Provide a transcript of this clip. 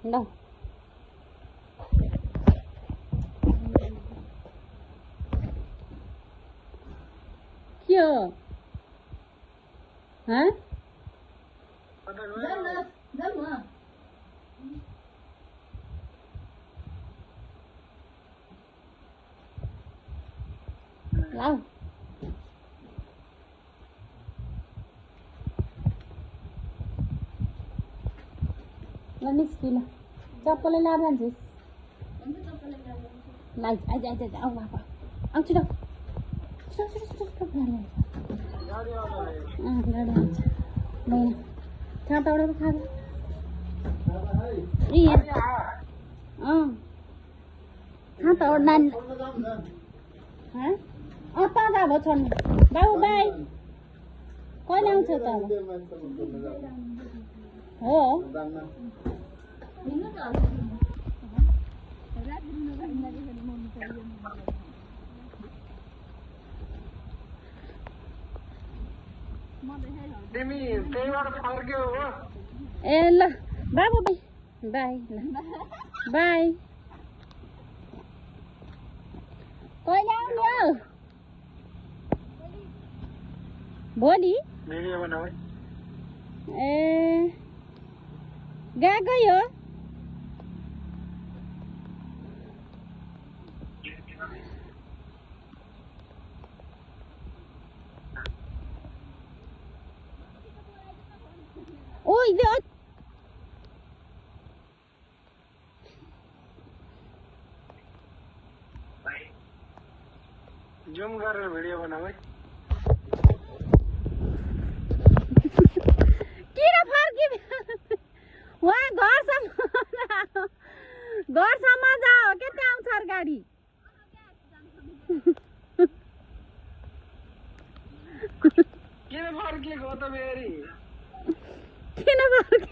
ल के हो हाँ लाओ ल निस्कि ल चप्पलै लाएर जान्छस् लाइ आइज आइज आइज आऊ बाबा आउँछु ल गाडी आउँछ बैना छाता उडेर खा छाता उड नानी त अब छोड्नु बाबु बाई कहिले आउँछ त हो तिमी त्यहीबाट फर्क्यौ हो ए ल बाबु बाई बाई ल बाई कहिले आउने हौ भोलि भिडियो बनाऊ ए गएकै हो ओइ दे जुम गरेर भिडियो बनाऊ है किन फर्कि वहाँ घरसम्म जाओ के त्यहाँ आउँछ अरे गाडी किन फर्किएको त फेरि किन फर्क